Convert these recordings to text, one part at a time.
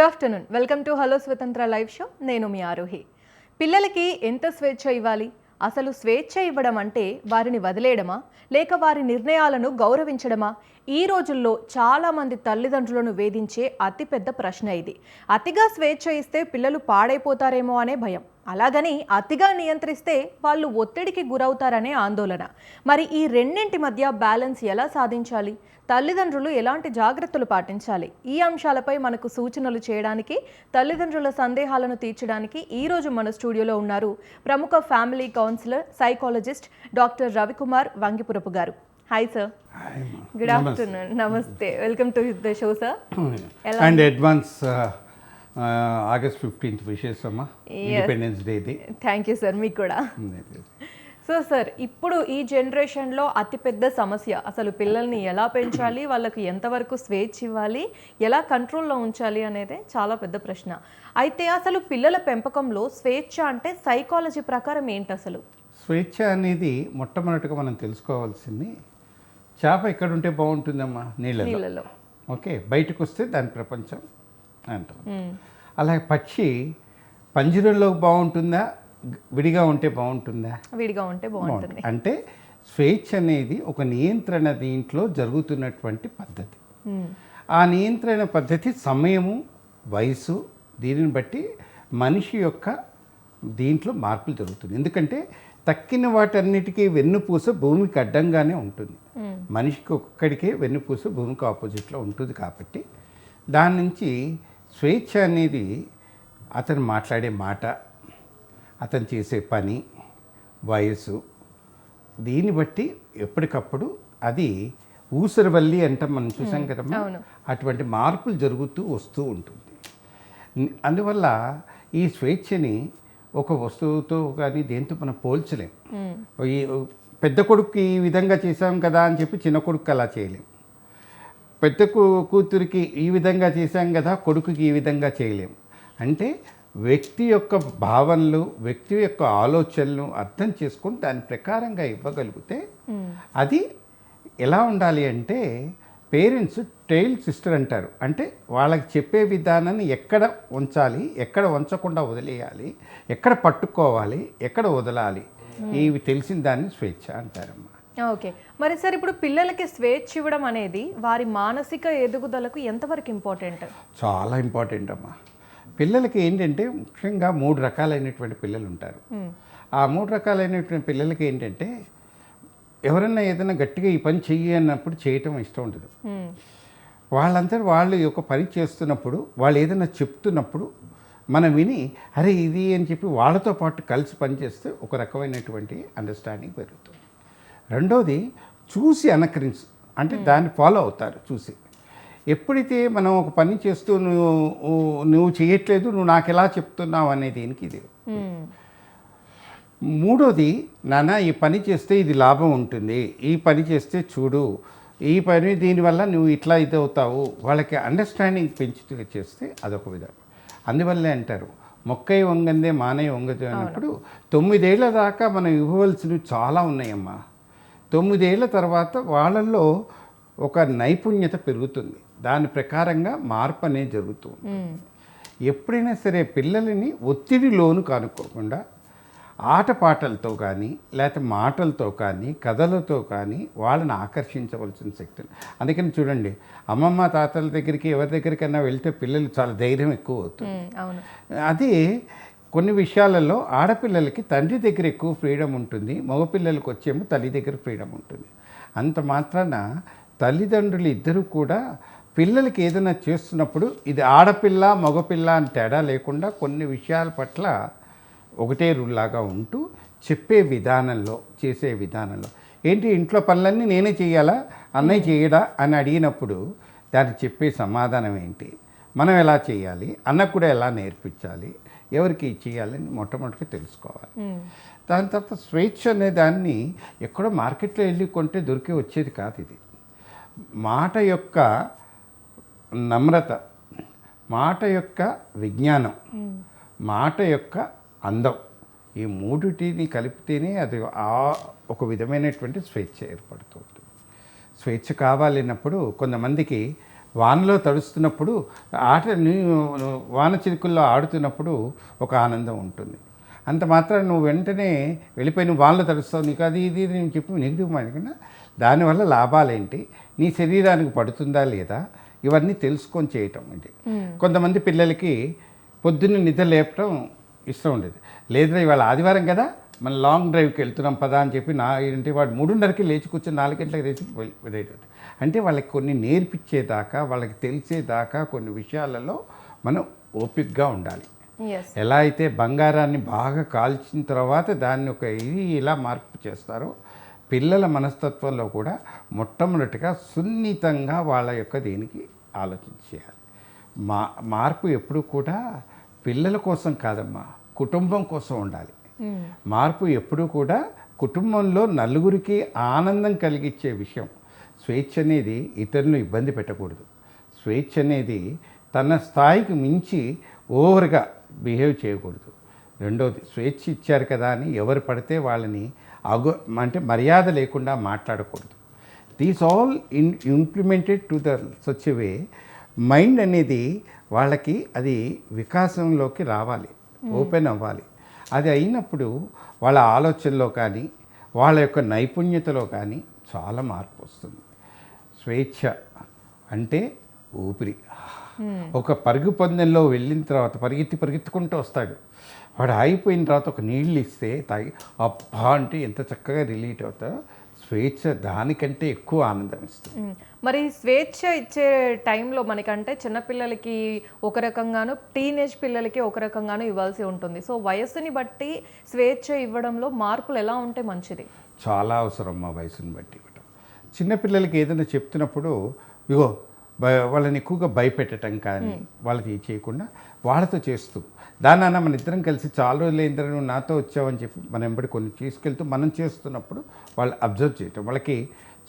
Afternoon welcome to hello స్వతంత్ర live show. నేను మీ ఆరోహి. పిల్లలకి ఎంత స్వేచ్ఛ ఇవ్వాలి? అసలు స్వేచ్ఛ ఇవ్వడం అంటే వారిని వదిలేయడమా, లేక వారి నిర్ణయాలను గౌరవించడమా? ఈ రోజుల్లో చాలామంది తల్లిదండ్రులను వేధించే అతిపెద్ద ప్రశ్న ఇది. అతిగా స్వేచ్ఛ ఇస్తే పిల్లలు పాడైపోతారేమో అనే భయం, అలాగని అతిగా నియంత్రిస్తే వాళ్ళు ఒత్తిడికి గురవుతారనే ఆందోళన. మరి ఈ రెండింటి మధ్య బ్యాలెన్స్ ఎలా సాధించాలి? తల్లిదండ్రులు ఎలాంటి జాగ్రత్తలు పాటించాలి? ఈ అంశాలపై మనకు సూచనలు చేయడానికి, తల్లిదండ్రుల సందేహాలను తీర్చడానికి ఈరోజు మన స్టూడియోలో ఉన్నారు ప్రముఖ family counsellor, psychologist doctor Ravikumar Vangipurapu గారు. Hi sir. Good afternoon. నమస్తే. Welcome to the show sir. And advance August 15th wishes అమ్మా, independence day. Thank you sir. మీకు కూడా. సో సార్, ఇప్పుడు ఈ జనరేషన్లో అతిపెద్ద సమస్య అసలు పిల్లల్ని ఎలా పెంచాలి, వాళ్ళకి ఎంతవరకు స్వేచ్ఛ ఇవ్వాలి, ఎలా కంట్రోల్లో ఉంచాలి అనేదే చాలా పెద్ద ప్రశ్న. అయితే అసలు పిల్లల పెంపకంలో స్వేచ్ఛ అంటే సైకాలజీ ప్రకారం ఏంటి అసలు? స్వేచ్ఛ అనేది మొట్టమొదటిగా మనం తెలుసుకోవాల్సింది, చేప ఎక్కడుంటే బాగుంటుందమ్మా? నీళ్ళలో. ఓకే, బయటకు వస్తే దాని ప్రపంచం అంటాం. అలాగే పక్షి పంజరంలో బాగుంటుందా, విడిగా ఉంటే బాగుంటుందా? విడిగా ఉంటే బాగుంటుంది. అంటే స్వేచ్ఛ అనేది ఒక నియంత్రణ దీంట్లో జరుగుతున్నటువంటి పద్ధతి. ఆ నియంత్రణ పద్ధతి సమయము, వయసు, దీనిని బట్టి మనిషి యొక్క దీంట్లో మార్పులు జరుగుతుంది. ఎందుకంటే తక్కిన వాటన్నిటికీ వెన్నుపూస భూమికి అడ్డంగానే ఉంటుంది. మనిషికి ఒక్కడికే వెన్నుపూస భూమికి ఆపోజిట్లో ఉంటుంది. కాబట్టి దాని నుంచి స్వేచ్ఛ అనేది అతను మాట్లాడే మాట, అతను చేసే పని, వయసు, దీన్ని బట్టి ఎప్పటికప్పుడు అది ఊసరవల్లి అంటాం, మనం చూసాం కదమ్మా, అటువంటి మార్పులు జరుగుతూ వస్తూ ఉంటుంది. అందువల్ల ఈ స్వేచ్ఛని ఒక వస్తువుతో కానీ దేంతో మనం పోల్చలేం. ఈ పెద్ద కొడుకుకి ఈ విధంగా చేసాం కదా అని చెప్పి చిన్న కొడుకు అలా చేయలేం. పెద్ద కూతురికి ఈ విధంగా చేశాం కదా, కొడుకుకి ఈ విధంగా చేయలేం. అంటే వ్యక్తి యొక్క భావనలు, వ్యక్తి యొక్క ఆలోచనలు అర్థం చేసుకొని దాని ప్రకారంగా ఇవ్వగలిగితే అది ఎలా ఉండాలి అంటే, పేరెంట్స్ టెయిల్ సిస్టర్ అంటారు. అంటే వాళ్ళకి చెప్పే విధానాన్ని ఎక్కడ ఉంచాలి, ఎక్కడ ఉంచకుండా వదిలేయాలి, ఎక్కడ పట్టుకోవాలి, ఎక్కడ వదలాలి, ఇవి తెలిసిన దాన్ని స్వేచ్ఛ అంటారమ్మా. ఓకే, మరి సార్ ఇప్పుడు పిల్లలకి స్వేచ్ఛ ఇవ్వడం అనేది వారి మానసిక ఎదుగుదలకు ఎంతవరకు ఇంపార్టెంట్? చాలా ఇంపార్టెంట్ అమ్మా. పిల్లలకి ఏంటంటే ముఖ్యంగా 3 రకాలైనటువంటి పిల్లలు ఉంటారు. ఆ 3 రకాలైనటువంటి పిల్లలకి ఏంటంటే, ఎవరన్నా ఏదైనా గట్టిగా ఈ పని చెయ్యి అన్నప్పుడు చేయటం ఇష్టం ఉండదు. వాళ్ళంతా వాళ్ళు ఒక పని చేస్తున్నప్పుడు, వాళ్ళు ఏదైనా చెప్తున్నప్పుడు మనం విని అరే ఇది అని చెప్పి వాళ్ళతో పాటు కలిసి పనిచేస్తే ఒక రకమైనటువంటి అండర్స్టాండింగ్ పెరుగుతుంది. రెండోది చూసి అనుకరించి, అంటే దాన్ని ఫాలో అవుతారు చూసి. ఎప్పుడైతే మనం ఒక పని చేస్తూ నువ్వు చేయట్లేదు, నువ్వు నాకు ఎలా చెప్తున్నావు అనే దీనికి ఇది. మూడోది, నాన్న ఈ పని చేస్తే ఇది లాభం ఉంటుంది, ఈ పని చేస్తే చూడు, ఈ పని దీనివల్ల నువ్వు ఇట్లా ఇది అవుతావు, వాళ్ళకి అండర్స్టాండింగ్ పెంచుతూ చేస్తే అదొక విధానం. అందువల్లే అంటారు మొక్కై వంగందే మానయ్య వంగదు అన్నప్పుడు. 9 ఏళ్ల దాకా మనం ఇవ్వవలసినవి చాలా ఉన్నాయమ్మా. 9 ఏళ్ల తర్వాత వాళ్ళల్లో ఒక నైపుణ్యత పెరుగుతుంది, దాని ప్రకారంగా మార్పు అనేది జరుగుతుంది. ఎప్పుడైనా సరే పిల్లలని ఒత్తిడి లోను కానుకోకుండా ఆటపాటలతో కానీ, లేకపోతే మాటలతో కానీ, కథలతో కానీ వాళ్ళని ఆకర్షించవలసిన శక్తి. అందుకని చూడండి, అమ్మమ్మ తాతల దగ్గరికి ఎవరి దగ్గరికైనా వెళ్తే పిల్లలు చాలా ధైర్యం ఎక్కువ అవుతుంది. అదే కొన్ని విషయాలలో ఆడపిల్లలకి తండ్రి దగ్గర ఎక్కువ ఫ్రీడమ్ ఉంటుంది, మగపిల్లలకి వచ్చేమో తల్లి దగ్గర ఫ్రీడమ్ ఉంటుంది. అంత మాత్రాన తల్లిదండ్రులు ఇద్దరు కూడా పిల్లలకి ఏదైనా చేస్తున్నప్పుడు ఇది ఆడపిల్ల మగపిల్ల అని తేడా లేకుండా కొన్ని విషయాల పట్ల ఒకటే రూల్లాగా ఉంటూ చెప్పే విధానంలో, చేసే విధానంలో, ఏంటి ఇంట్లో పనులన్నీ నేనే చేయాలా, అన్నయ్య చేయడా అని అడిగినప్పుడు దానికి చెప్పే సమాధానం ఏంటి, మనం ఎలా చేయాలి, అన్నకు కూడా ఎలా నేర్పించాలి, ఎవరికి చేయాలని మొట్టమొదటిగా తెలుసుకోవాలి. దాని తర్వాత స్వేచ్ఛ అనే దాన్ని ఎక్కడో మార్కెట్లో వెళ్ళి కొంటే దొరికి వచ్చేది కాదు. ఇది మాట యొక్క నమ్రత, మాట యొక్క విజ్ఞానం, మాట యొక్క అందం, ఈ మూడిటిని కలిపితేనే అది ఒక విధమైనటువంటి స్వేచ్ఛ ఏర్పడుతుంది. స్వేచ్ఛ కావాలన్నప్పుడు కొంతమందికి వానలో తడుస్తున్నప్పుడు వాన చినుకుల్లో ఆడుతున్నప్పుడు ఒక ఆనందం ఉంటుంది. అంత మాత్రం నువ్వు వెంటనే వెళ్ళిపోయి నువ్వు వానలో తడుస్తావు, నీకు అది ఇది నేను చెప్పి నెగిటివ్ మైండ్ కన్నా దానివల్ల లాభాలేంటి, నీ శరీరానికి పడుతుందా లేదా, ఇవన్నీ తెలుసుకొని చేయటం. అంటే కొంతమంది పిల్లలకి పొద్దున్న నిద్ర లేపడం ఇష్టం ఉండేది. లేదా ఇవాళ ఆదివారం కదా మనం లాంగ్ డ్రైవ్కి వెళ్తున్నాం పదా అని చెప్పి ఏంటి వాడు 3:30కి లేచి కూర్చొని 4 గంటలకు లేచి రెడీ. అంటే వాళ్ళకి కొన్ని నేర్పించేదాకా, వాళ్ళకి తెలిసేదాకా కొన్ని విషయాలలో మనం ఓపికగా ఉండాలి. ఎలా అయితే బంగారాన్ని బాగా కాల్చిన తర్వాత దాన్ని ఒక ఇలా మార్పు చేస్తారో, పిల్లల మనస్తత్వంలో కూడా మొట్టమొదటిగా సున్నితంగా వాళ్ళ యొక్క దీనికి ఆలోచించేయాలి. మార్పు ఎప్పుడు కూడా పిల్లల కోసం కాదమ్మా, కుటుంబం కోసం ఉండాలి. మార్పు ఎప్పుడూ కూడా కుటుంబంలో నలుగురికి ఆనందం కలిగించే విషయం. స్వేచ్ఛ అనేది ఇతరులను ఇబ్బంది పెట్టకూడదు. స్వేచ్ఛ అనేది తన స్థాయికి మించి ఓవర్గా బిహేవ్ చేయకూడదు. రెండోది, స్వేచ్ఛ ఇచ్చారు కదా అని ఎవరు పడితే వాళ్ళని అంటే మర్యాద లేకుండా మాట్లాడకూడదు. These all implemented to the such way mind అనేది వాళ్ళకి అది వికాసంలోకి రావాలి, ఓపెన్ అవ్వాలి. అది అయినప్పుడు వాళ్ళ ఆలోచనలో కానీ వాళ్ళ యొక్క నైపుణ్యతలో కానీ చాలా మార్పు వస్తుంది. స్వేచ్ఛ అంటే ఊపిరి. ఒక పరుగు పందెంలో వెళ్ళిన తర్వాత పరిగెత్తుకుంటూ వస్తాడు. వాడు ఆగిపోయిన తర్వాత ఒక నీళ్ళు ఇస్తే తాగి అబ్బా అంటే ఎంత చక్కగా రిలీట్ అవుతాడో, స్వేచ్ఛ దానికంటే ఎక్కువ ఆనందం ఇస్తుంది. మరి స్వేచ్ఛ ఇచ్చే టైంలో మనకంటే చిన్నపిల్లలకి ఒక రకంగాను, టీనేజ్ పిల్లలకి ఒక రకంగాను ఇవ్వాల్సి ఉంటుంది. సో వయస్సుని బట్టి స్వేచ్ఛ ఇవ్వడంలో మార్పులు ఎలా ఉంటే మంచిది? చాలా అవసరం మా వయసుని బట్టి ఇవ్వటం. చిన్నపిల్లలకి ఏదైనా చెప్తున్నప్పుడు ఇగో వాళ్ళని ఎక్కువగా భయపెట్టడం కానీ వాళ్ళకి చేయకుండా వాళ్ళతో చేస్తూ దానన్నా మన ఇద్దరం కలిసి చాలా రోజులు అయిన నువ్వు నాతో వచ్చావని చెప్పి మనం వెంబడి కొన్ని తీసుకెళ్తూ మనం చేస్తున్నప్పుడు వాళ్ళు అబ్జర్వ్ చేయటం. వాళ్ళకి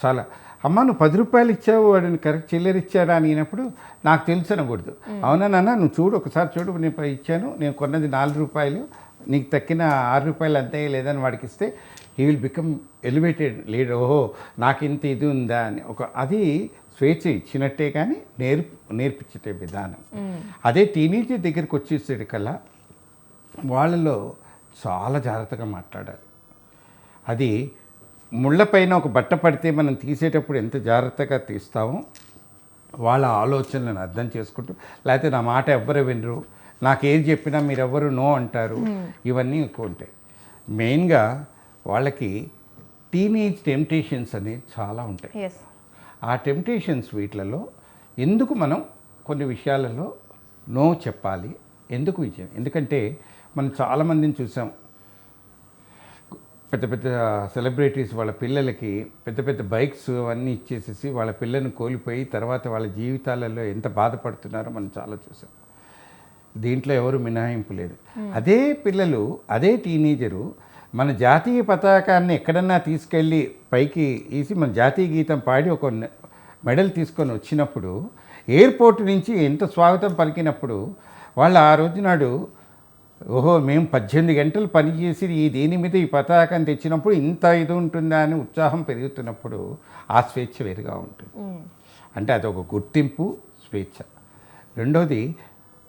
చాలా అమ్మ నువ్వు 10 రూపాయలు ఇచ్చావు వాడిని కరెక్ట్ చిల్లర ఇచ్చాడా అని అయినప్పుడు నాకు తెలుసు అనకూడదు. అవునా నాన్న నువ్వు చూడు ఒకసారి చూడు, నేను ఇచ్చాను, నేను కొన్నది 4 రూపాయలు, నీకు తక్కిన 6 రూపాయలు అంతే లేదని వాడికి ఇస్తే he will become elevated leader. ఓహో నాకు ఇంత ఇది ఉందా అని అది స్వేచ్ఛ ఇచ్చినట్టే కానీ నేర్పించే విధానం. అదే టీనేజర్ దగ్గరికి వచ్చేసరికల్లా వాళ్ళలో చాలా జాగ్రత్తగా మాట్లాడాలి. అది ముళ్ళపైన ఒక బట్ట పడితే మనం తీసేటప్పుడు ఎంత జాగ్రత్తగా తీస్తామో వాళ్ళ ఆలోచనలను అర్థం చేసుకుంటూ, లేకపోతే నా మాట ఎవ్వరు వినరు, నాకేం చెప్పినా మీరెవ్వరు నో అంటారు, ఇవన్నీ ఎక్కువ ఉంటాయి. మెయిన్గా వాళ్ళకి టీనేజ్ టెంప్టేషన్స్ అనేవి చాలా ఉంటాయి. ఆ టెంప్టేషన్స్ వీటిలలో ఎందుకు మనం కొన్ని విషయాలలో నో చెప్పాలి, ఎందుకు విజయం? ఎందుకంటే మనం చాలామందిని చూసాం, పెద్ద పెద్ద సెలబ్రిటీస్ వాళ్ళ పిల్లలకి పెద్ద పెద్ద బైక్స్ అవన్నీ ఇచ్చేసేసి వాళ్ళ పిల్లల్ని కోల్పోయి తర్వాత వాళ్ళ జీవితాలలో ఎంత బాధపడుతున్నారో మనం చాలా చూసాం. దీంట్లో ఎవరు మినహాయింపు లేదు. అదే పిల్లలు, అదే టీనేజరు మన జాతీయ పతాకాన్ని ఎక్కడన్నా తీసుకెళ్ళి పైకి వేసి మన జాతీయ గీతం పాడి ఒక మెడల్ తీసుకొని వచ్చినప్పుడు, ఎయిర్పోర్ట్ నుంచి ఎంత స్వాగతం పలికినప్పుడు వాళ్ళు ఆ రోజు నాడు ఓహో మేము 18 గంటలు పనిచేసి దీని మీద ఈ పతాకం తెచ్చినప్పుడు ఇంత ఇది ఉంటుందా అని ఉత్సాహం పెరుగుతున్నప్పుడు ఆ స్వేచ్ఛ వేరుగా ఉంటుంది. అంటే అదొక గుర్తింపు, స్వేచ్ఛ. రెండోది,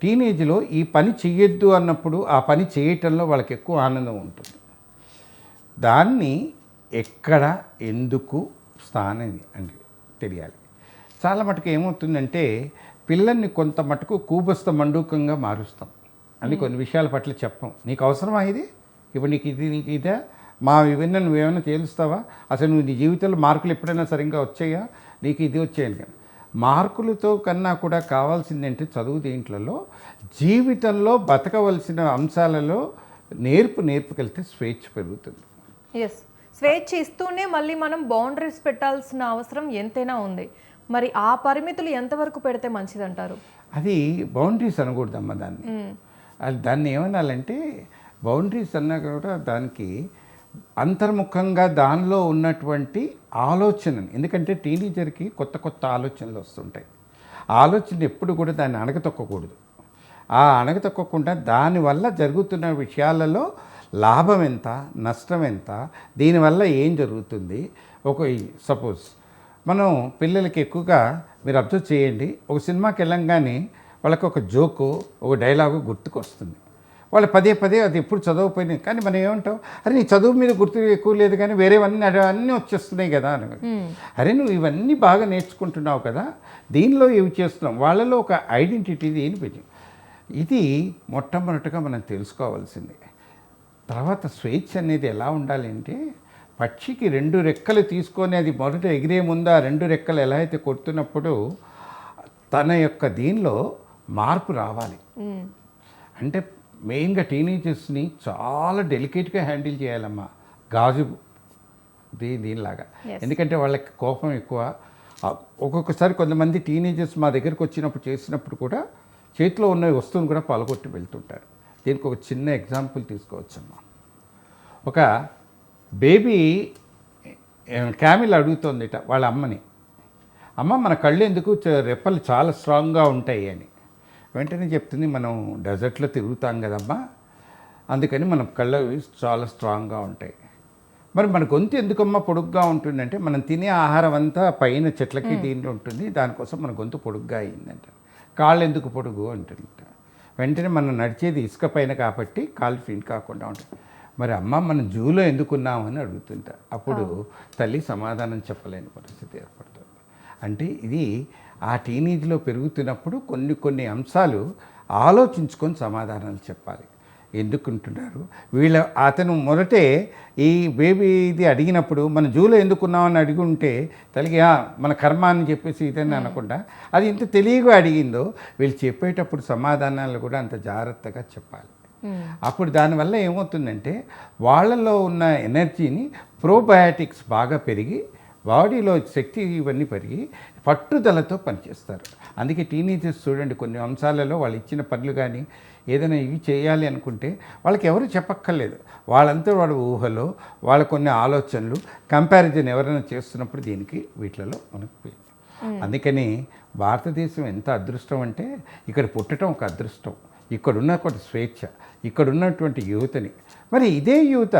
టీనేజ్లో ఈ పని చెయ్యొద్దు అన్నప్పుడు ఆ పని చేయటంలో వాళ్ళకి ఎక్కువ ఆనందం ఉంటుంది. దాన్ని ఎక్కడ ఎందుకు స్థానం అంటే తెలియాలి. చాలా మటుకు ఏమవుతుందంటే పిల్లల్ని కొంత మటుకు కూబస్థ మండూకంగా మారుస్తాం అని కొన్ని విషయాల పట్ల చెప్పం. నీకు అవసరమా ఇది, ఇప్పుడు నీకు ఇదే మా ఇవన్నీ నువ్వేమైనా తేలుస్తావా, అసలు నువ్వు నీ జీవితంలో మార్కులు ఎప్పుడైనా సరిగ్గా వచ్చాయా, నీకు ఇది వచ్చాయని కానీ మార్కులతో కన్నా కూడా కావాల్సిందంటే చదువు దీంట్లలో జీవితంలో బతకవలసిన అంశాలలో నేర్పుకెళ్తే స్వేచ్ఛ పెరుగుతుంది. స్వేచ్ఛ ఇస్తూనే మళ్ళీ మనం బౌండరీస్ పెట్టాల్సిన అవసరం ఎంతైనా ఉంది. మరి ఆ పరిమితులు ఎంతవరకు పెడితే మంచిదంటారు? అది బౌండరీస్ అనకూడదమ్మా దాన్ని ఏమనాలంటే బౌండరీస్ అన్నా కూడా దానికి అంతర్ముఖంగా దానిలో ఉన్నటువంటి ఆలోచనని, ఎందుకంటే టీనేజర్కి కొత్త కొత్త ఆలోచనలు వస్తుంటాయి. ఆలోచన ఎప్పుడు కూడా దాన్ని అణగతొక్కకూడదు. ఆ అణగతొక్కకుండా దానివల్ల జరుగుతున్న విషయాలలో లాభం ఎంత, నష్టం ఎంత, దీనివల్ల ఏం జరుగుతుంది. సపోజ్ మనం పిల్లలకి ఎక్కువగా మీరు అబ్జర్వ్ చేయండి, ఒక సినిమాకి వెళ్ళంగానే వాళ్ళకి ఒక జోకు, ఒక డైలాగు గుర్తుకొస్తుంది. వాళ్ళు పదే పదే అది ఎప్పుడు చదవకపోయినాయి, కానీ మనం ఏమంటాం, అరే నీ చదువు మీద గుర్తు ఎక్కువ లేదు కానీ వేరేవన్నీ అన్నీ వచ్చేస్తున్నాయి కదా అని. అరే నువ్వు ఇవన్నీ బాగా నేర్చుకుంటున్నావు కదా, దీనిలో ఇవి చేస్తున్నాం. వాళ్ళలో ఒక ఐడెంటిటీ దీని ఇది మొట్టమొదటిగా మనం తెలుసుకోవాల్సింది. తర్వాత స్వేచ్ఛ అనేది ఎలా ఉండాలి అంటే, పక్షికి 2 రెక్కలు తీసుకొని అది మొదట ఎగిరే ముందు ఆ 2 రెక్కలు ఎలా అయితే కొడుతున్నప్పుడు తన యొక్క దీనిలో మార్పు రావాలి. అంటే మెయిన్గా టీనేజర్స్ని చాలా డెలికేట్గా హ్యాండిల్ చేయాలమ్మా, గాజు దీనిలాగా. ఎందుకంటే వాళ్ళకి కోపం ఎక్కువ. ఒక్కొక్కసారి కొంతమంది టీనేజర్స్ మా దగ్గరికి వచ్చినప్పుడు చేసినప్పుడు కూడా చేతిలో ఉన్న వస్తువుని కూడా పాల్గొట్టి వెళ్తుంటారు. దీనికి ఒక చిన్న ఎగ్జాంపుల్ తీసుకోవచ్చమ్మా. ఒక బేబీ క్యామిల్ అడుగుతోందిట వాళ్ళ అమ్మని, అమ్మ మన కళ్ళు ఎందుకు రెప్పలు చాలా స్ట్రాంగ్గా ఉంటాయి అని. వెంటనే చెప్తుంది, మనం డెజర్ట్లో తిరుగుతాం కదమ్మా, అందుకని మన కళ్ళు చాలా స్ట్రాంగ్గా ఉంటాయి. మరి మన గొంతు ఎందుకమ్మా పొడుగ్గా ఉంటుందంటే, మనం తినే ఆహారం అంతా పైన చెట్లకి దీంట్లో ఉంటుంది, దానికోసం మన గొంతు పొడుగ్గా అయిందంట. కాళ్ళు ఎందుకు పొడుగు అంటుంట. వెంటనే మనం నడిచేది ఇసుక పైన కాబట్టి కాళ్ళు ఫీల్ కాకుండా ఉంటుంది. మరి అమ్మ మనం జూలో ఎందుకున్నామని అడుగుతుంటా. అప్పుడు తల్లి సమాధానం చెప్పలేని పరిస్థితి ఏర్పడుతుంది. అంటే ఇది ఆ టీనేజ్లో పెరుగుతున్నప్పుడు కొన్ని అంశాలు ఆలోచించుకొని సమాధానాలు చెప్పాలి. ఎందుకుంటున్నారు అతను మొదటే ఈ బేబీ ఇది అడిగినప్పుడు మన జూలో ఎందుకున్నామని అడిగి ఉంటే తల్లికి మన కర్మ అని చెప్పేసి ఇదని అనకుండా అది ఇంత తెలియగా అడిగిందో, వీళ్ళు చెప్పేటప్పుడు సమాధానాలు కూడా అంత జాగ్రత్తగా చెప్పాలి. అప్పుడు దానివల్ల ఏమవుతుందంటే వాళ్ళలో ఉన్న ఎనర్జీని ప్రోబయాటిక్స్ బాగా పెరిగి బాడీలో శక్తి ఇవన్నీ పెరిగి పట్టుదలతో పనిచేస్తారు. అందుకే టీనేజర్స్ చూడండి, కొన్ని అంశాలలో వాళ్ళు ఇచ్చిన పనులు కానీ ఏదైనా ఇవి చేయాలి అనుకుంటే వాళ్ళకి ఎవరు చెప్పక్కర్లేదు, వాళ్ళంతా వాళ్ళ ఊహలో వాళ్ళ కొన్ని ఆలోచనలు కంపారిజన్ ఎవరైనా చేస్తున్నప్పుడు దీనికి వీటిలలో మనకు. అందుకని భారతదేశం ఎంత అదృష్టం అంటే, ఇక్కడ పుట్టడం ఒక అదృష్టం, ఇక్కడున్న ఒక స్వేచ్ఛ, ఇక్కడున్నటువంటి యువతని. మరి ఇదే యువత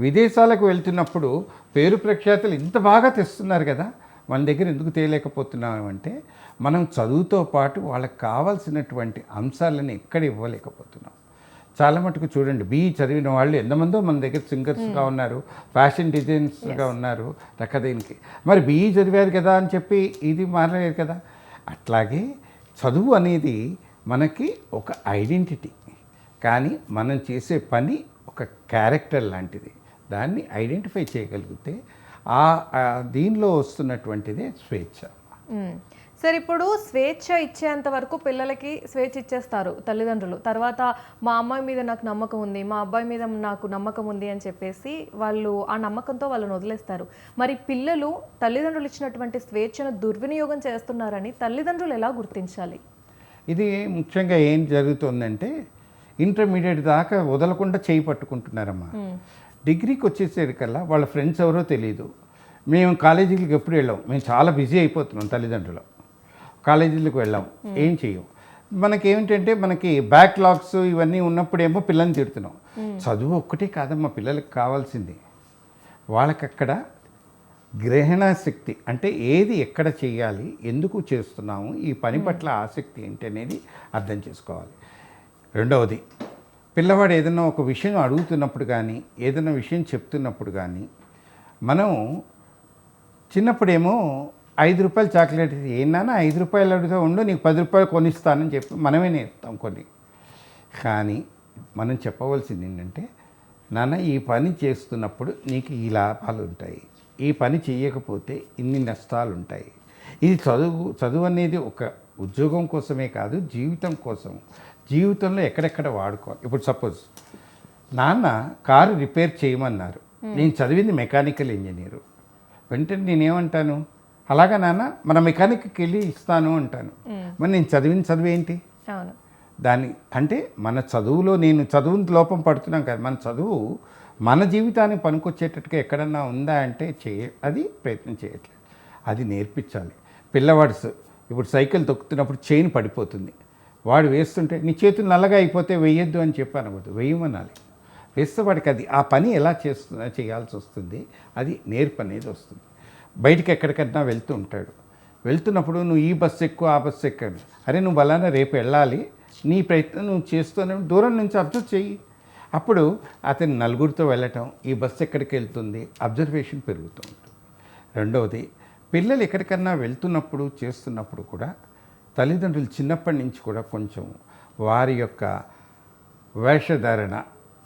విదేశాలకు వెళ్తున్నప్పుడు పేరు ప్రఖ్యాతులు ఇంత బాగా తెస్తున్నారు కదా, మన దగ్గర ఎందుకు తేలేకపోతున్నాం అంటే, మనం చదువుతో పాటు వాళ్ళకి కావాల్సినటువంటి అంశాలను ఎక్కడ ఇవ్వలేకపోతున్నాం. చాలా మటుకు చూడండి, బీఈ చదివిన వాళ్ళు ఎంతమందో మన దగ్గర సింగర్స్గా ఉన్నారు, ఫ్యాషన్ డిజైనర్స్గా ఉన్నారు, రకదీనికి. మరి బీఈ చదివారు కదా అని చెప్పి ఇది మారలేదు కదా. అట్లాగే చదువు అనేది మనకి ఒక ఐడెంటిటీ, కానీ మనం చేసే పని ఒక క్యారెక్టర్ లాంటిది. దాన్ని ఐడెంటిఫై చేయగలిగితే దీనిలో వస్తున్నటువంటిదే స్వేచ్ఛ. సార్, ఇప్పుడు స్వేచ్ఛ ఇచ్చేంత వరకు పిల్లలకి స్వేచ్ఛ ఇచ్చేస్తారు తల్లిదండ్రులు. తర్వాత మా అమ్మాయి మీద నాకు నమ్మకం ఉంది, మా అబ్బాయి మీద నాకు నమ్మకం ఉంది అని చెప్పేసి వాళ్ళు ఆ నమ్మకంతో వాళ్ళని వదిలేస్తారు. మరి పిల్లలు తల్లిదండ్రులు ఇచ్చినటువంటి స్వేచ్ఛను దుర్వినియోగం చేస్తున్నారని తల్లిదండ్రులు ఎలా గుర్తించాలి? ఇది ముఖ్యంగా ఏం జరుగుతుందంటే, ఇంటర్మీడియట్ దాకా వదలకుండా చేయి పట్టుకుంటున్నారమ్మా. డిగ్రీకి వచ్చేసరికల్లా వాళ్ళ ఫ్రెండ్స్ ఎవరో తెలియదు. మేము కాలేజీలకు ఎప్పుడు వెళ్ళాం, మేము చాలా బిజీ అయిపోతున్నాం తల్లిదండ్రులు, కాలేజీలకు వెళ్ళాం, ఏం చెయ్యం. మనకేమిటంటే మనకి బ్యాక్లాగ్స్ ఇవన్నీ ఉన్నప్పుడేమో పిల్లల్ని తిడుతున్నాం. చదువు ఒక్కటే కాదమ్మా పిల్లలకు కావాల్సింది, వాళ్ళకక్కడ గ్రహణ శక్తి, అంటే ఏది ఎక్కడ చేయాలి, ఎందుకు చేస్తున్నాము, ఈ పని పట్ల ఆసక్తి ఏంటి అనేది అర్థం చేసుకోవాలి. రెండవది, పిల్లవాడు ఏదైనా ఒక విషయం అడుగుతున్నప్పుడు కానీ ఏదైనా విషయం చెప్తున్నప్పుడు కానీ, మనం చిన్నప్పుడేమో 5 రూపాయల చాక్లెట్ ఏనా 5 రూపాయలు అడుగుతా ఉండు, నీకు 10 రూపాయలు కొనిస్తానని చెప్పి మనమే నేర్పుతాం కొన్ని. కానీ మనం చెప్పవలసింది ఏంటంటే, నాన్న ఈ పని చేస్తున్నప్పుడు నీకు ఈ లాభాలు ఉంటాయి, ఈ పని చేయకపోతే ఇన్ని నష్టాలు ఉంటాయి. ఇది చదువు అనేది ఒక ఉద్యోగం కోసమే కాదు, జీవితం కోసం. జీవితంలో ఎక్కడెక్కడ వాడుకోవాలి. ఇప్పుడు సపోజ్ నాన్న కారు రిపేర్ చేయమన్నారు, నేను చదివింది మెకానికల్ ఇంజనీరు. వెంటనే నేనేమంటాను, అలాగా నాన్న మన మెకానిక్కి వెళ్ళి ఇస్తాను అంటాను. మరి నేను చదువు ఏంటి? దాన్ని అంటే మన చదువులో నేను చదువు లోపం పడుతున్నాం కదా, మన చదువు మన జీవితానికి పనికొచ్చేటట్టుగా ఎక్కడన్నా ఉందా అంటే అది ప్రయత్నం చేయట్లేదు. అది నేర్పించాలి. పిల్లవాడు ఇప్పుడు సైకిల్ తొక్కుతున్నప్పుడు చైన్ పడిపోతుంది, వాడు వేస్తుంటే నీ చేతులు నల్లగా అయిపోతే వేయొద్దు అని చెప్పాను, వేయమనాలి. వేస్తే వాడికి అది ఆ పని ఎలా చేయాల్సి వస్తుంది, అది నేర్పు అనేది వస్తుంది. బయటికి ఎక్కడికన్నా వెళ్తూ ఉంటాడు, వెళ్తున్నప్పుడు నువ్వు ఈ బస్సు ఎక్కువ ఆ బస్సు ఎక్కను, అరే నువ్వు బలానా రేపు వెళ్ళాలి, నీ ప్రయత్నం నువ్వు చేస్తూనే దూరం నుంచి అబ్జర్వ్ చెయ్యి. అప్పుడు అతను నలుగురితో వెళ్ళటం, ఈ బస్సు ఎక్కడికి వెళ్తుంది, అబ్జర్వేషన్ పెరుగుతూ ఉంటుంది. రెండవది, పిల్లలు ఎక్కడికన్నా వెళ్తున్నప్పుడు చేస్తున్నప్పుడు కూడా తల్లిదండ్రులు చిన్నప్పటి నుంచి కూడా కొంచెం వారి యొక్క వేషధారణ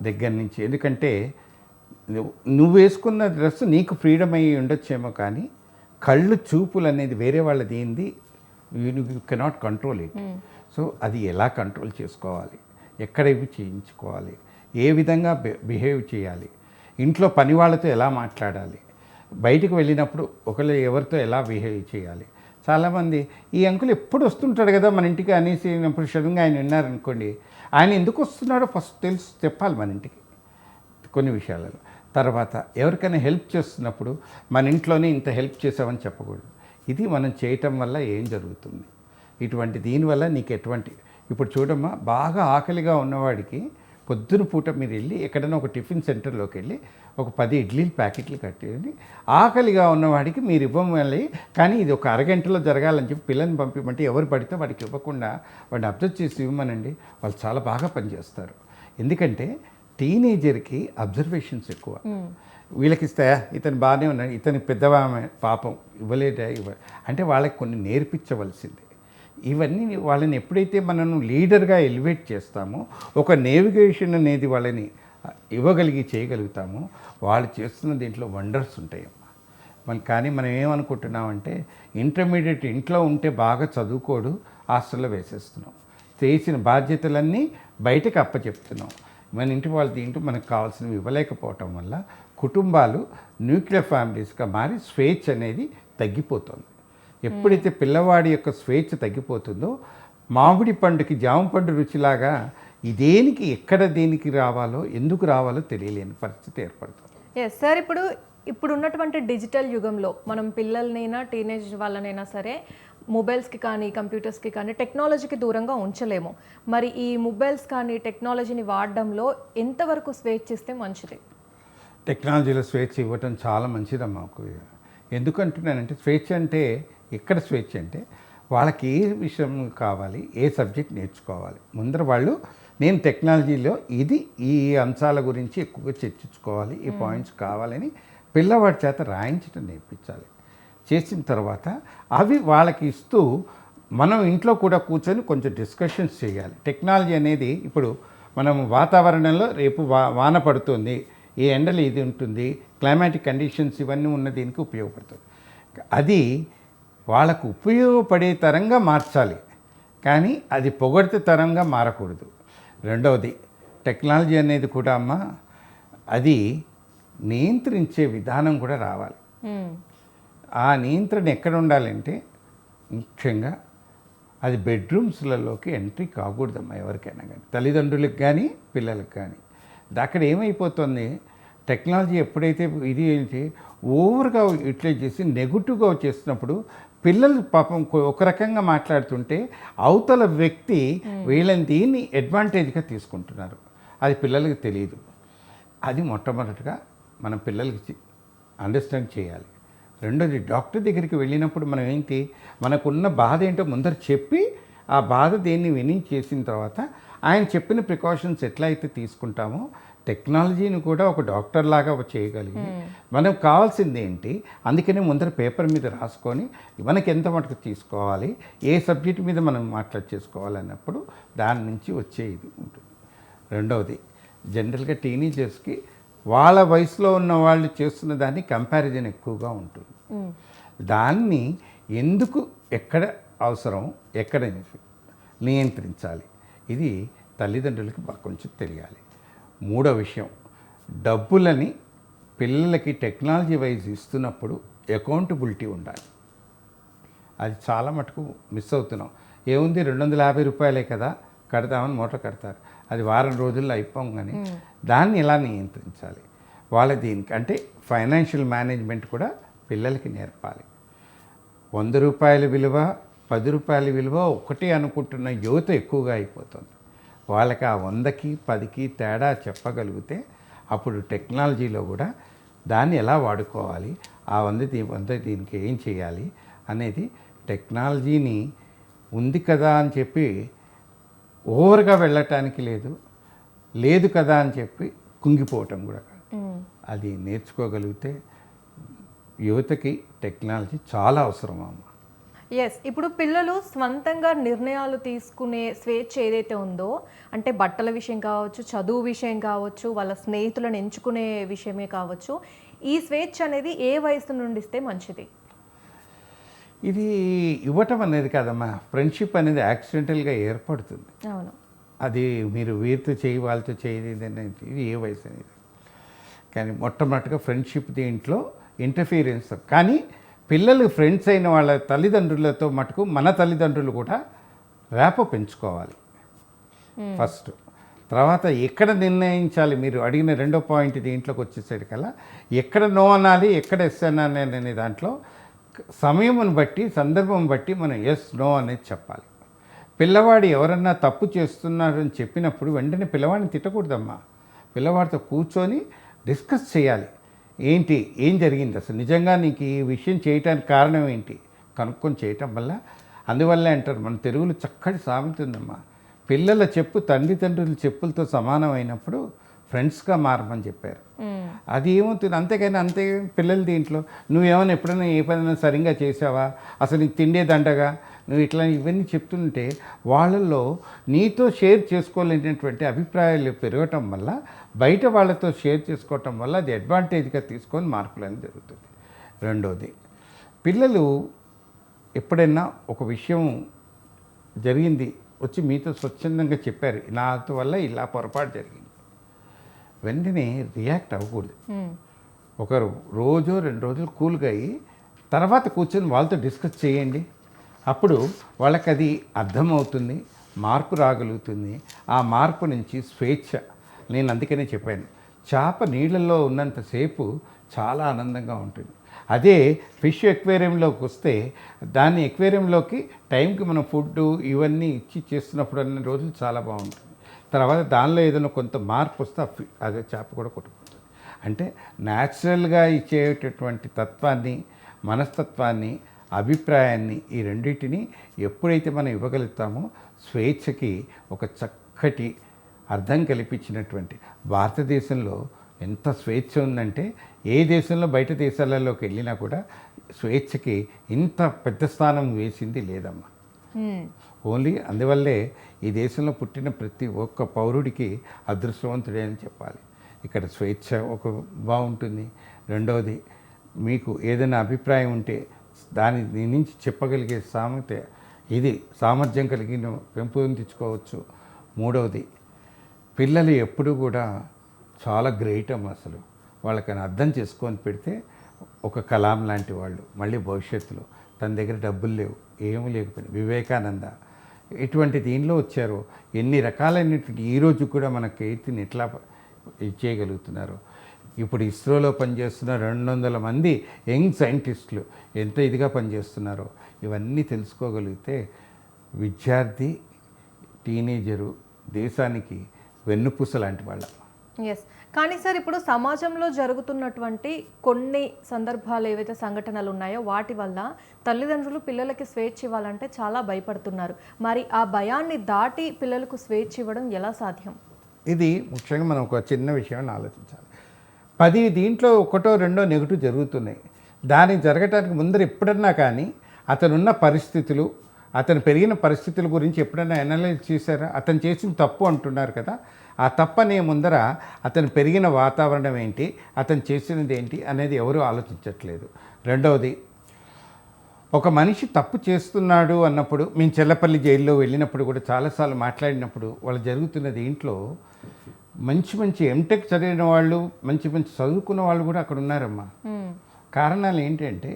దగ్గర నుంచి, ఎందుకంటే నువ్వు వేసుకున్న డ్రెస్ నీకు ఫ్రీడమ్ అయ్యి ఉండొచ్చేమో, కానీ కళ్ళు చూపులు అనేది వేరే వాళ్ళది ఏంది, you cannot control it. So అది ఎలా కంట్రోల్ చేసుకోవాలి, ఎక్కడ ఇవి చేయించుకోవాలి, ఏ విధంగా బిహేవ్ చేయాలి, ఇంట్లో పని వాళ్ళతో ఎలా మాట్లాడాలి, బయటికి వెళ్ళినప్పుడు ఒకళ్ళు ఎవరితో ఎలా బిహేవ్ చేయాలి. చాలామంది ఈ అంకుల్ ఎప్పుడు వస్తుంటాడు కదా మన ఇంటికి అనేసి సడన్గా ఆయన విన్నారనుకోండి, ఆయన ఎందుకు వస్తున్నాడో ఫస్ట్ చెప్పాలి మన ఇంటికి కొన్ని విషయాలలో. తర్వాత ఎవరికైనా హెల్ప్ చేస్తున్నప్పుడు మన ఇంట్లోనే ఇంత హెల్ప్ చేసామని చెప్పకూడదు. ఇది మనం చేయటం వల్ల ఏం జరుగుతుంది, ఇటువంటి దీనివల్ల నీకు ఎటువంటి, ఇప్పుడు చూడమ్మా, బాగా ఆకలిగా ఉన్నవాడికి పొద్దున పూట మీరు వెళ్ళి ఎక్కడైనా ఒక టిఫిన్ సెంటర్లోకి వెళ్ళి ఒక 10 ఇడ్లీలు ప్యాకెట్లు కట్టేయండి, ఆకలిగా ఉన్నవాడికి మీరు ఇవ్వమని, కానీ ఇది ఒక అరగంటలో జరగాలని చెప్పి పిల్లల్ని పంపిమంటే ఎవరు పడితే వాడికి ఇవ్వకుండా వాడిని అబ్జర్వ్ చేసి ఇవ్వమనండి, వాళ్ళు చాలా బాగా పనిచేస్తారు. ఎందుకంటే టీనేజర్కి అబ్జర్వేషన్స్ ఎక్కువ. వీళ్ళకి ఇస్తే ఇతను బాగానే ఉన్నాడు, ఇతని పెద్దవామె పాపం ఇవ్వలేదా అంటే వాళ్ళకి కొన్ని నేర్పించవలసింది. ఇవన్నీ వాళ్ళని ఎప్పుడైతే మనం లీడర్గా ఎలివేట్ చేస్తామో, ఒక నేవిగేషన్ అనేది వాళ్ళని చేయగలుగుతామో, వాళ్ళు చేస్తున్న దీంట్లో వండర్స్ ఉంటాయమ్మా. కానీ మనం ఏమనుకుంటున్నామంటే ఇంటర్మీడియట్ ఇంట్లో ఉంటే బాగా చదువుకోడు, హాస్టల్లో వేసేస్తున్నాం, చేసిన బాధ్యతలన్నీ బయటకు అప్పచెప్తున్నాం. మన ఇంటి వాళ్ళు దీంట్లో మనకు కావాల్సినవి ఇవ్వలేకపోవటం వల్ల కుటుంబాలు న్యూక్లియర్ ఫ్యామిలీస్గా మారి స్వేచ్ఛ అనేది తగ్గిపోతుంది. ఎప్పుడైతే పిల్లవాడి యొక్క స్వేచ్ఛ తగ్గిపోతుందో, మామిడి పండుకి జామ పండు రుచిలాగా దేనికి ఎక్కడ దేనికి రావాలో ఎందుకు రావాలో తెలియలేని పరిస్థితి ఏర్పడుతుంది. ఎస్ సార్, ఇప్పుడు ఉన్నటువంటి డిజిటల్ యుగంలో మనం పిల్లలనైనా టీనేజ్ వాళ్ళనైనా సరే మొబైల్స్కి కానీ కంప్యూటర్స్కి కానీ టెక్నాలజీకి దూరంగా ఉంచలేము. మరి ఈ మొబైల్స్ కానీ టెక్నాలజీని వాడడంలో ఎంతవరకు స్వేచ్ఛ ఇస్తే మంచిది? టెక్నాలజీలో స్వేచ్ఛ ఇవ్వటం చాలా మంచిదమ్మా. ఎందుకంటున్నానంటే స్వేచ్ఛ అంటే ఎక్కడ స్వేచ్ఛ అంటే వాళ్ళకి ఏ విషయం కావాలి, ఏ సబ్జెక్ట్ నేర్చుకోవాలి, ముందర వాళ్ళు నేను టెక్నాలజీలో ఈ అంశాల గురించి ఎక్కువగా చర్చించుకోవాలి, ఈ పాయింట్స్ కావాలని పిల్లవాడి చేత రాయించడం నేర్పించాలి. చేసిన తర్వాత అవి వాళ్ళకి ఇస్తూ మనం ఇంట్లో కూడా కూర్చొని కొంచెం డిస్కషన్స్ చేయాలి. టెక్నాలజీ అనేది ఇప్పుడు మనం వాతావరణంలో రేపు వాన పడుతుంది, ఈ ఎండలు ఇది ఉంటుంది, క్లైమాటిక్ కండిషన్స్ ఇవన్నీ ఉన్న దీనికి ఉపయోగపడుతుంది. అది వాళ్ళకు ఉపయోగపడే తరంగా మార్చాలి, కానీ అది పొగడితే తరంగా మారకూడదు. రెండవది, టెక్నాలజీ అనేది కూడా అమ్మ అది నియంత్రించే విధానం కూడా రావాలి. ఆ నియంత్రణ ఎక్కడ ఉండాలంటే ముఖ్యంగా అది బెడ్రూమ్స్లలోకి ఎంట్రీ కాకూడదమ్మా ఎవరికైనా కానీ, తల్లిదండ్రులకు కానీ పిల్లలకు కానీ. అక్కడ ఏమైపోతుంది, టెక్నాలజీ ఎప్పుడైతే ఇది ఏంటి ఓవర్గా యూటిలైజ్ చేసి నెగిటివ్గా చేస్తున్నప్పుడు పిల్లలు పాపం ఒక రకంగా మాట్లాడుతుంటే అవతల వ్యక్తి వీళ్ళని దీన్ని అడ్వాంటేజ్గా తీసుకుంటున్నారు, అది పిల్లలకి తెలియదు. అది మొట్టమొదటిగా మనం పిల్లలకి అండర్స్టాండ్ చేయాలి. రెండోది, డాక్టర్ దగ్గరికి వెళ్ళినప్పుడు మనం ఏంటి మనకున్న బాధ ఏంటో ముందర చెప్పి ఆ బాధ దేన్ని విని చేసిన తర్వాత ఆయన చెప్పిన ప్రికాషన్స్ ఎట్లా అయితే తీసుకుంటామో టెక్నాలజీని కూడా ఒక డాక్టర్ లాగా చేయగలిగి మనకు కావాల్సింది ఏంటి, అందుకనే ముందర పేపర్ మీద రాసుకొని మనకి ఎంత మటుకు తీసుకోవాలి, ఏ సబ్జెక్ట్ మీద మనం చేసుకోవాలన్నప్పుడు దాని నుంచి వచ్చే ఇది ఉంటుంది. రెండవది, జనరల్గా టీనేజర్స్కి వాళ్ళ వయసులో ఉన్న వాళ్ళు చేస్తున్న దాన్ని కంపారిజన్ ఎక్కువగా ఉంటుంది. దాన్ని ఎందుకు ఎక్కడ అవసరం ఎక్కడ నియంత్రించాలి, ఇది తల్లిదండ్రులకి కొంచెం తెలియాలి. మూడో విషయం, డబ్బులని పిల్లలకి టెక్నాలజీ వైజ్ ఇస్తున్నప్పుడు అకౌంటబిలిటీ ఉండాలి. అది చాలా మటుకు మిస్ అవుతున్నాం. ఏముంది 250 రూపాయలే కదా కడతామని మూట కడతారు, అది వారం రోజుల్లో అయిపోగానే దాన్ని ఎలా నియంత్రించాలి వాళ్ళ దీనికి అంటే ఫైనాన్షియల్ మేనేజ్మెంట్ కూడా పిల్లలకి నేర్పాలి. 100 రూపాయల విలువ 10 రూపాయల విలువ ఒకటి అనుకుంటున్న యువత ఎక్కువగా అయిపోతుంది. వాళ్ళకి ఆ 100కి 10కి తేడా చెప్పగలిగితే అప్పుడు టెక్నాలజీలో కూడా దాన్ని ఎలా వాడుకోవాలి, ఆ 100 దీనికి ఏం చేయాలి అనేది టెక్నాలజీని ఉంది కదా అని చెప్పి ఓవర్గా వెళ్ళటానికి లేదు, లేదు కదా అని చెప్పి కుంగిపోవటం కూడా కాదు. అది నేర్చుకోగలిగితే యువతకి టెక్నాలజీ చాలా అవసరం అమ్మ. ఎస్, ఇప్పుడు పిల్లలు స్వంతంగా నిర్ణయాలు తీసుకునే స్వేచ్ఛ ఏదైతే ఉందో, అంటే బట్టల విషయం కావచ్చు, చదువు విషయం కావచ్చు, వాళ్ళ స్నేహితులను ఎంచుకునే విషయమే కావచ్చు, ఈ స్వేచ్ఛ అనేది ఏ వయసు నుండి ఇస్తే మంచిది? ఇది ఇవ్వటం అనేది కాదమ్మా, ఫ్రెండ్షిప్ అనేది యాక్సిడెంటల్గా ఏర్పడుతుంది. అవును. అది మీరు వీరితో చేయి వాళ్ళతో చేయలేదు అనేది ఇది ఏ వయసు అనేది. కానీ మొట్టమొదటిగా ఫ్రెండ్షిప్ దీంట్లో ఇంటర్ఫీరెన్స్. కానీ పిల్లలు ఫ్రెండ్స్ అయిన వాళ్ళ తల్లిదండ్రులతో మటుకు మన తల్లిదండ్రులు కూడా ర్యాపో పెంచుకోవాలి ఫస్ట్. తర్వాత ఎక్కడ నిర్ణయించాలి, మీరు అడిగిన రెండో పాయింట్ దీంట్లోకి వచ్చేసరికల్లా ఎక్కడ నో అనాలి, ఎక్కడ ఎస్ అనాలి అనే దాంట్లో సమయమును బట్టి సందర్భం బట్టి మనం ఎస్ నో అనేది చెప్పాలి. పిల్లవాడు ఎవరన్నా తప్పు చేస్తున్నారని చెప్పినప్పుడు వెంటనే పిల్లవాడిని తిట్టకూడదమ్మా. పిల్లవాడితో కూర్చొని డిస్కస్ చేయాలి. ఏంటి, ఏం జరిగింది, అసలు నిజంగా నీకు ఈ విషయం చేయటానికి కారణం ఏంటి కనుక్కొని చేయటం వల్ల. అందువల్లే అంటారు మన తెలుగులో చక్కటి సామెత ఉందమ్మా, పిల్లల చెప్పు తల్లిదండ్రుల చెప్పులతో సమానమైనప్పుడు ఫ్రెండ్స్గా మారమని చెప్పారు. అది ఏమవుతుంది, అంతేకాని అంతే పిల్లలు దీంట్లో నువ్వేమైనా ఎప్పుడైనా ఏ పనైనా సరిగ్గా చేసావా, అసలు నీకు తిండేదండగా, నువ్వు ఇట్లా ఇవన్నీ చెప్తుంటే వాళ్ళల్లో నీతో షేర్ చేసుకోలేనటువంటి అభిప్రాయాలు పెరగటం వల్ల, బయట వాళ్ళతో షేర్ చేసుకోవటం వల్ల అది అడ్వాంటేజ్గా తీసుకొని మార్పులు అనేది జరుగుతుంది. రెండోది, పిల్లలు ఎప్పుడైనా ఒక విషయం జరిగింది వచ్చి మీతో స్వచ్ఛందంగా చెప్పారు, నాతో వల్ల ఇలా పొరపాటు జరిగింది, వెంటనే రియాక్ట్ అవ్వకూడదు. ఒకరు రోజు 2 రోజులు కూల్గా అయ్యి తర్వాత కూర్చొని వాళ్ళతో డిస్కస్ చేయండి. అప్పుడు వాళ్ళకి అది అర్థమవుతుంది, మార్పు రాగలుగుతుంది. ఆ మార్పు నుంచి స్వేచ్ఛ. నేను అందుకనే చెప్పాను, చేప నీళ్ళల్లో ఉన్నంతసేపు చాలా ఆనందంగా ఉంటుంది. అదే ఫిష్ ఎక్వేరియంలోకి వస్తే దాన్ని ఎక్వేరియంలోకి టైంకి మనం ఫుడ్ ఇవన్నీ ఇచ్చి చేస్తున్నప్పుడు అన్ని రోజులు చాలా బాగుంటుంది. తర్వాత దానిలో ఏదైనా కొంత మార్పు వస్తే అదే చేప కూడా కొట్టుకుంటుంది. అంటే న్యాచురల్గా ఇచ్చేటటువంటి తత్వాన్ని, మనస్తత్వాన్ని, అభిప్రాయాన్ని, ఈ రెండింటిని ఎప్పుడైతే మనం ఇవ్వగలుగుతామో స్వేచ్ఛకి ఒక చక్కటి అర్థం కల్పించినటువంటి భారతదేశంలో ఎంత స్వేచ్ఛ ఉందంటే ఏ దేశంలో బయట దేశాలలోకి వెళ్ళినా కూడా స్వేచ్ఛకి ఇంత పెద్ద స్థానం వేసింది లేదమ్మా. ఓన్లీ అందువల్లే ఈ దేశంలో పుట్టిన ప్రతి ఒక్క పౌరుడికి అదృష్టవంతుడే అని చెప్పాలి. ఇక్కడ స్వేచ్ఛ ఒక బాగుంటుంది. రెండవది, మీకు ఏదైనా అభిప్రాయం ఉంటే దాని నుంచి చెప్పగలిగే ఇది సామర్థ్యం కలిగిన పెంపొందించుకోవచ్చు. మూడవది, పిల్లలు ఎప్పుడు కూడా చాలా గ్రేట్ అమ్మ. అసలు వాళ్ళకని అర్థం చేసుకొని పెడితే ఒక కలాం లాంటి వాళ్ళు మళ్ళీ భవిష్యత్తులో తన దగ్గర డబ్బులు లేవు, ఏమీ లేకపోయినా వివేకానంద ఇటువంటి దీనిలో వచ్చారో ఎన్ని రకాలైనటువంటి ఈరోజు కూడా మన కీర్తిని ఎట్లా చేయగలుగుతున్నారు. ఇప్పుడు ఇస్రోలో పనిచేస్తున్న 200 మంది యంగ్ సైంటిస్టులు ఎంత ఇదిగా పనిచేస్తున్నారో ఇవన్నీ తెలుసుకోగలిగితే విద్యార్థి, టీనేజరు దేశానికి వెన్నుపూస లాంటి వాళ్ళ. ఎస్, కానీ సార్ ఇప్పుడు సమాజంలో జరుగుతున్నటువంటి కొన్ని సందర్భాలు ఏవైతే సంఘటనలు ఉన్నాయో వాటి వల్ల తల్లిదండ్రులు పిల్లలకి స్వేచ్ఛ ఇవ్వాలంటే చాలా భయపడుతున్నారు. మరి ఆ భయాన్ని దాటి పిల్లలకు స్వేచ్ఛ ఇవ్వడం ఎలా సాధ్యం? ఇది ముఖ్యంగా మనం ఒక చిన్న విషయాన్ని ఆలోచించాలి. 10 దీంట్లో 1, 2 నెగిటివ్ జరుగుతున్నాయి. దానికి జరగటానికి ముందర ఎప్పుడన్నా కానీ అతనున్న పరిస్థితులు, అతను పెరిగిన పరిస్థితుల గురించి ఎప్పుడైనా అనలైజ్ చేశారా? అతను చేసిన తప్పు అంటున్నారు కదా, ఆ తప్పనే ముందర అతను పెరిగిన వాతావరణం ఏంటి, అతను చేసినది ఏంటి అనేది ఎవరూ ఆలోచించట్లేదు. రెండవది, ఒక మనిషి తప్పు చేస్తున్నాడు అన్నప్పుడు, మేము చెల్లపల్లి జైల్లో వెళ్ళినప్పుడు కూడా చాలాసార్లు మాట్లాడినప్పుడు వాళ్ళు జరుగుతున్నది ఇంట్లో మంచి మంచి ఎంటెక్ చదివిన వాళ్ళు, మంచి మంచి చదువుకున్న వాళ్ళు కూడా అక్కడ ఉన్నారమ్మా. కారణాలు ఏంటంటే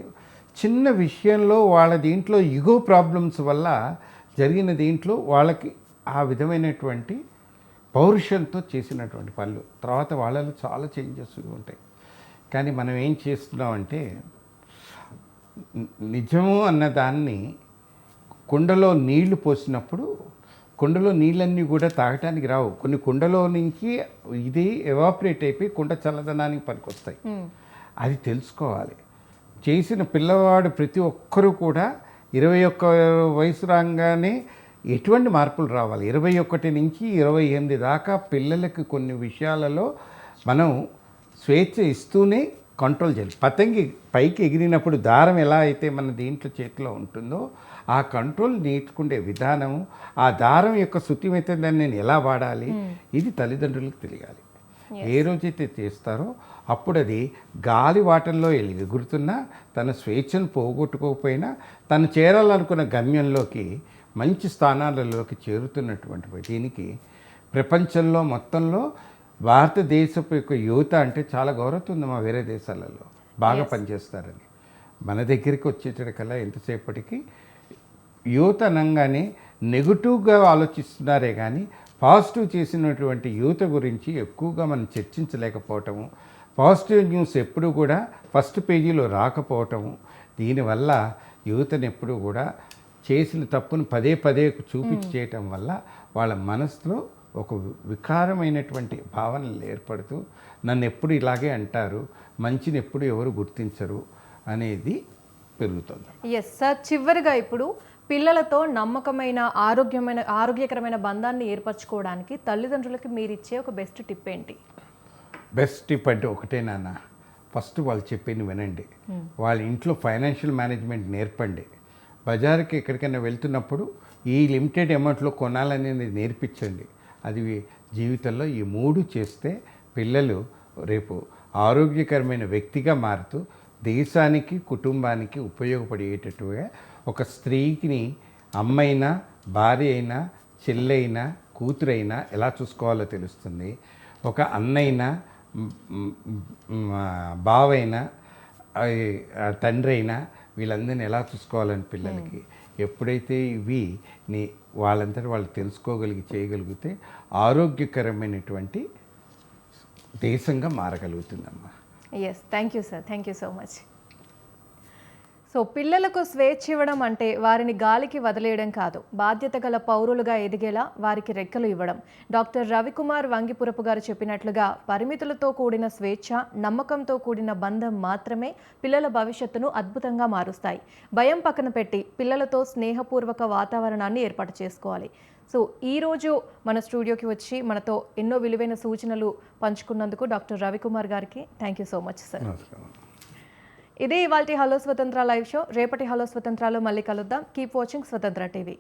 చిన్న విషయంలో వాళ్ళ దీంట్లో ఇగో ప్రాబ్లమ్స్ వల్ల జరిగిన దీంట్లో వాళ్ళకి ఆ విధమైనటువంటి పౌరుషంతో చేసినటువంటి పనులు తర్వాత వాళ్ళలో చాలా చేంజెస్ ఉంటాయి. కానీ మనం ఏం చేస్తున్నామంటే నిజము అన్న దాన్ని కుండలో నీళ్లు పోసినప్పుడు కుండలో నీళ్ళన్నీ కూడా తాగటానికి రావు. కొన్ని కుండలో నుంచి ఇది ఎవాపరేట్ అయిపోయి కుండ చల్లదనానికి పనికొస్తాయి. అది తెలుసుకోవాలి. చేసిన పిల్లవాడు ప్రతి ఒక్కరూ కూడా 21 వయసు రాగానే ఎటువంటి మార్పులు రావాలి? 21 నుంచి 28 దాకా పిల్లలకి కొన్ని విషయాలలో మనం స్వేచ్ఛ ఇస్తూనే కంట్రోల్ చేయాలి. పతంగి పైకి ఎగిరినప్పుడు దారం ఎలా అయితే మన దీంట్లో చేతిలో ఉంటుందో ఆ కంట్రోల్ నేర్చుకునే విధానము, ఆ దారం యొక్క శుతిమెత్తదాన్ని నేను ఎలా వాడాలి, ఇది తల్లిదండ్రులకు తెలియాలి. ఏ రోజైతే చేస్తారో అప్పుడు అది గాలి వాటంలో ఎగురుతున్నా తన స్వేచ్ఛను పోగొట్టుకోకపోయినా తను చేరాలనుకున్న గమ్యంలోకి మంచి స్థానాలలోకి చేరుతున్నటువంటి దీనికి ప్రపంచంలో మొత్తంలో భారతదేశపు యొక్క యువత అంటే చాలా గౌరవం ఉంది. మా వేరే దేశాలలో బాగా పనిచేస్తారని. మన దగ్గరికి వచ్చేటకల్లా ఎంతసేపటికి యూత్ అనగానే నెగిటివ్గా ఆలోచిస్తున్నారే కానీ పాజిటివ్ చేసినటువంటి యూత్ గురించి ఎక్కువగా మనం చర్చించలేకపోవటము, పాజిటివ్ న్యూస్ ఎప్పుడు కూడా ఫస్ట్ పేజీలో రాకపోవటము, దీనివల్ల యూత్ని ఎప్పుడు కూడా చేసిన తప్పును పదే పదే చూపించి చేయటం వల్ల వాళ్ళ మనసులో ఒక వికారమైనటువంటి భావనలు ఏర్పడుతూ నన్ను ఎప్పుడు ఇలాగే అంటారు, మంచిని ఎప్పుడు ఎవరు గుర్తించరు అనేది పెరుగుతుంది. ఎస్ సార్, చివరిగా ఇప్పుడు పిల్లలతో నమ్మకమైన ఆరోగ్యకరమైన బంధాన్ని ఏర్పరచుకోవడానికి తల్లిదండ్రులకి మీరు ఇచ్చే ఒక బెస్ట్ టిప్ ఏంటి? బెస్ట్ టిప్ అంటే ఒకటే నాన్న, ఫస్ట్ వాళ్ళు చెప్పింది వినండి. వాళ్ళ ఇంట్లో ఫైనాన్షియల్ మేనేజ్మెంట్ నేర్పండి. బజార్కి ఎక్కడికైనా వెళ్తున్నప్పుడు ఈ లిమిటెడ్ అమౌంట్లో కొనాలనేది నేర్పించండి. అది జీవితంలో ఈ 3 చేస్తే పిల్లలు రేపు ఆరోగ్యకరమైన వ్యక్తిగా మారుతూ దేశానికి కుటుంబానికి ఉపయోగపడేటట్టుగా ఒక స్త్రీకి అమ్మైనా భార్య అయినా చెల్లైనా కూతురైనా ఎలా చూసుకోవాలో తెలుస్తుంది. ఒక అన్నైనా బావైనా తండ్రి అయినా వీళ్ళందరినీ ఎలా చూసుకోవాలని పిల్లలకి ఎప్పుడైతే ఇవి వాళ్ళంతటా వాళ్ళు తెలుసుకోగలిగి చేయగలిగితే ఆరోగ్యకరమైనటువంటి దేశంగా మారగలుగుతుందమ్మా. Yes, thank you sir, thank you so much. So పిల్లలకు స్వేచ్ఛ ఇవ్వడం అంటే వారిని గాలికి వదిలేయడం కాదు, బాధ్యత గల పౌరులుగా ఎదిగేలా వారికి రెక్కలు ఇవ్వడం. డాక్టర్ రవికుమార్ వంగిపురపు గారు చెప్పినట్లుగా పరిమితులతో కూడిన స్వేచ్ఛ, నమ్మకంతో కూడిన బంధం మాత్రమే పిల్లల భవిష్యత్తును అద్భుతంగా మారుస్తాయి. భయం పక్కన పెట్టి పిల్లలతో స్నేహపూర్వక వాతావరణాన్ని ఏర్పాటు చేసుకోవాలి. సో ఈరోజు మన స్టూడియోకి వచ్చి మనతో ఎన్నో విలువైన సూచనలు పంచుకున్నందుకు డాక్టర్ రవికుమార్ గారికి thank you so much sir. ఇదే ఇవాల్టి హలో స్వతంత్ర లైవ్ షో. రేపటి హలో స్వతంత్రాలో మళ్ళీ కలుద్దాం. కీప్ వాచింగ్ స్వతంత్ర టీవీ.